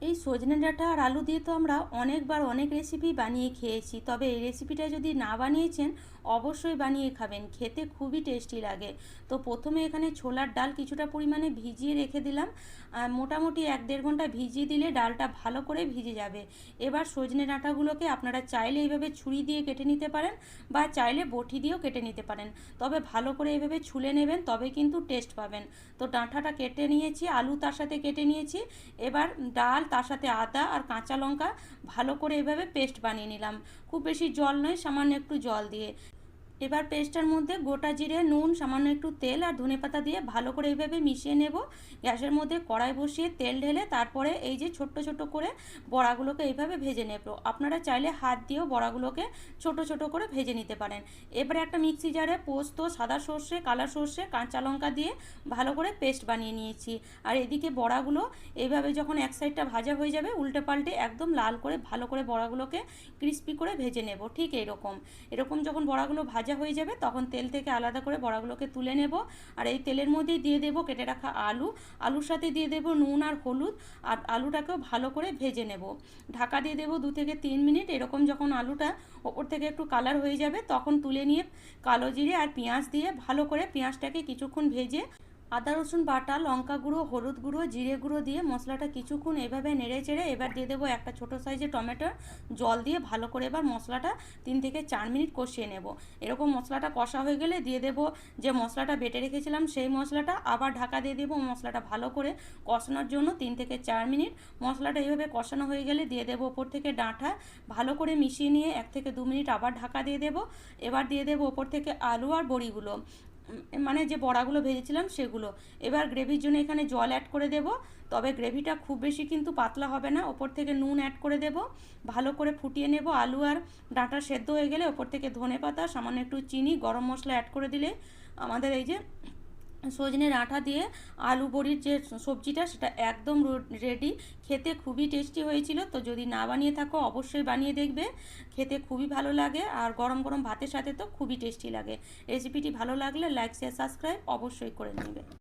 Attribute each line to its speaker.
Speaker 1: এই সজনে ডাঁটা আর আলু দিয়ে তো আমরা অনেকবার অনেক রেসিপি বানিয়ে খেয়েছি, তবে এই রেসিপিটা যদি না বানিয়েছেন অবশ্যই বানিয়ে খাবেন, খেতে খুবই টেস্টি লাগে। তো প্রথমে এখানে ছোলার ডাল কিছুটা পরিমাণে ভিজিয়ে রেখে দিলাম। মোটামুটি 1-1.5 ঘন্টা ভিজিয়ে দিলে ডালটা ভালো করে ভিজে যাবে। এবার সজনে ডাঁটাগুলোকে আপনারা চাইলে এইভাবে ছুরি দিয়ে কেটে নিতে পারেন বা চাইলে বটি দিয়েও কেটে নিতে পারেন, তবে ভালো করে এইভাবে ছুলে নেবেন, তবে কিন্তু টেস্ট পাবেন। তো ডাঁটাটা কেটে নিয়েছি, আলু তার সাথে কেটে নিয়েছি। এবার ডাল, তার সাথে আদা আর কাঁচা লঙ্কা ভালো করে এভাবে পেস্ট বানিয়ে নিলাম। খুব বেশি জল নয়, সামান্য একটু জল দিয়ে। এবার পেস্টের মধ্যে গোটা জিরে, নুন, সামান্য একটু তেল আর ধনেপাতা দিয়ে ভালো করে এইভাবে মিশিয়ে নেব। গ্যাসের মধ্যে কড়াই বসিয়ে তেল ঢেলে তারপরে এই যে ছোট্ট ছোট করে বড়াগুলোকে এইভাবে ভেজে নেব। আপনারা চাইলে হাত দিয়েও বড়াগুলোকে ছোট ছোট করে ভেজে নিতে পারেন। এবারে একটা মিক্সি জারে পোস্ত, সাদা সর্ষে, কালো সর্ষে, কাঁচা লঙ্কা দিয়ে ভালো করে পেস্ট বানিয়ে নিয়েছি। আর এদিকে বড়াগুলো এইভাবে যখন এক সাইডটা ভাজা হয়ে যাবে, উল্টে পাল্টে একদম লাল করে ভালো করে বড়াগুলোকে ক্রিস্পি করে ভেজে নেব। ঠিক এরকম এরকম যখন বড়াগুলো ভাজা হয়ে যাবে তখন তেল থেকে আলাদা করে বড়াগুলোকে তুলে নেব। আর এই তেলের মধ্যেই দিয়ে দেব কেটে রাখা আলু। আলুর সাথে দিয়ে দেব নুন আর হলুদ, আর আলুটাকেও ভালো করে ভেজে নেব। ঢাকা দিয়ে দেব 2 থেকে 3 মিনিট। এরকম যখন আলুটা ওপর থেকে একটু কালার হয়ে যাবে তখন তুলে নিয়ে কালো জিরে আর পেঁয়াজ দিয়ে ভালো করে পেঁয়াজটাকে কিছুক্ষণ ভেজে আদা রসুন বাটা, লঙ্কা গুঁড়ো, হলুদ গুঁড়ো, জিরে গুঁড়ো দিয়ে মশলাটা কিছুক্ষণ এভাবে নেড়ে চেড়ে এবার দিয়ে দেবো একটা ছোটো সাইজের টমেটো। জল দিয়ে ভালো করে এবার মশলাটা 3 থেকে 4 মিনিট কষিয়ে নেব। এরকম মশলাটা কষা হয়ে গেলে দিয়ে দেবো যে মশলাটা বেটে রেখেছিলাম সেই মশলাটা, আবার ঢাকা দিয়ে দেবো মশলাটা ভালো করে কষানোর জন্য 3 থেকে 4 মিনিট। মশলাটা এইভাবে কষানো হয়ে গেলে দিয়ে দেবো ওপর থেকে ডাঁটা, ভালো করে মিশিয়ে নিয়ে 1 থেকে 2 মিনিট আবার ঢাকা দিয়ে দেবো। এবার দিয়ে দেবো ওপর থেকে আলু আর বড়িগুলো, মানে যে বড়াগুলো ভেজেছিলাম সেগুলো। এবার গ্রেভির জন্য এখানে জল অ্যাড করে দেব, তবে গ্রেভিটা খুব বেশি কিন্তু পাতলা হবে না। ওপর থেকে নুন অ্যাড করে দেব, ভালো করে ফুটিয়ে নেব। আলু আর ডাঁটা সেদ্ধ হয়ে গেলে ওপর থেকে ধনেপাতা, সামান্য একটু চিনি, গরম মশলা অ্যাড করে দিলে আমাদের এই যে সজনে ডাঁটা দিয়ে আলু বড়ির যে সবজিটা সেটা একদম রেডি। খেতে খুবই টেস্টি হয়েছিল। তো যদি না বানিয়ে থাকো অবশ্যই বানিয়ে দেখবে, খেতে খুবই ভালো লাগে আর গরম গরম ভাতের সাথে তো খুবই টেস্টি লাগে। রেসিপিটি ভালো লাগলে লাইক, শেয়ার, সাবস্ক্রাইব অবশ্যই করে নেবে।